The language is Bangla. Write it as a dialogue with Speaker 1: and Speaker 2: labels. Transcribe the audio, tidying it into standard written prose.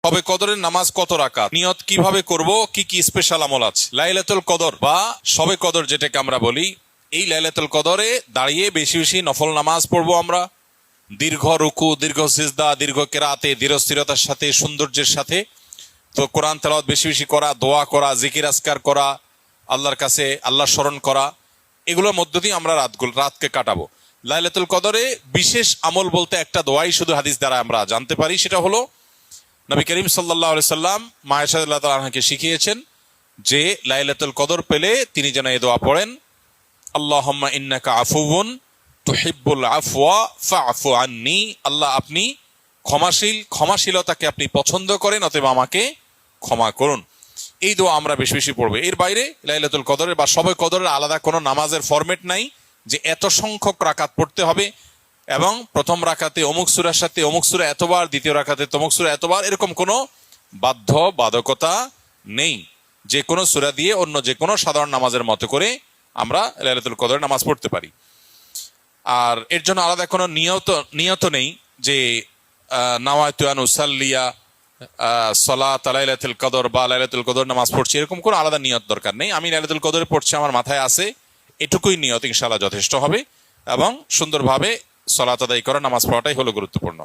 Speaker 1: শবে কদরের নামাজ কত রাকাত, নিয়ত কিভাবে করব, কি কি স্পেশাল আমল আছে। লাইলাতুল কদর বা শবে কদর যেটাকে আমরা বলি, এই লাইলাতুল কদরে দাঁড়িয়ে বেশি বেশি নফল নামাজ পড়বো আমরা। দীর্ঘ রুকু, দীর্ঘ সিজদা, দীর্ঘ কেরাতে, ধীরস্থিরতার সাথে, সৌন্দর্যের সাথে। তো কোরআন তেলাওয়াত বেশি বেশি করা, দোয়া করা, জিকির আজকার করা, আল্লাহর কাছে আল্লাহ স্মরণ করা, এগুলোর মধ্য দিয়ে আমরা রাতকে কাটাবো। লাইলাতুল কদরে বিশেষ আমল বলতে একটা দোয়াই শুধু হাদিস দ্বারা আমরা জানতে পারি, সেটা হলো নবী করিম সাল্লাল্লাহু আলাইহি সাল্লাম মা আয়েশা রাদিয়াল্লাহু তাআলা আনহাকে শিখিয়েছেন যে লাইলাতুল কদর পেলে তিনি যেন এই দোয়া পড়েন, আল্লাহুম্মা ইন্নাকা আফুউন তুহিব্বুল আফওয়া ফা'ফু আন্নি। আল্লাহ আপনি ক্ষমাশীল, ক্ষমাশীলতাকে আপনি পছন্দ করেন, অতএব আমাকে ক্ষমা করুন। এই দোয়া আমরা বেশি বেশি পড়বো। এর বাইরে লাইলাতুল কদরের বা শবে কদরের আলাদা কোনো নামাজের ফরম্যাট নাই যে এত সংখ্যক রাকাত পড়তে হবে এবং প্রথম রাকাতে অমুক সূরার সাথে অমুক সূরা এতবার, দ্বিতীয় রাকাতে তমুক সূরা এতবার, এরকম কোনো বাধ্যবাধকতা নেই। যে কোনো সূরা দিয়ে অন্য যে কোনো সাধারণ নামাজের মতো করে আমরা লাইলাতুল কদরের নামাজ পড়তে পারি। আর এর জন্য আলাদা কোনো নিয়ত নেই যে নাওয়াইতু আন উসাল্লিয়া সালাত লাইলাতুল কদর বা লাইলাতুল কদর নামাজ পড়ছি, এরকম কোনো আলাদা নিয়ত দরকার নেই। আমি লাইলাতুল কদরে পড়ছি, আমার মাথায় আছে, এটুকুই নিয়ত ইনশাআল্লাহ যথেষ্ট হবে এবং সুন্দরভাবে সালাত আদায় করা, নামাজ পড়াটাই হলো গুরুত্বপূর্ণ।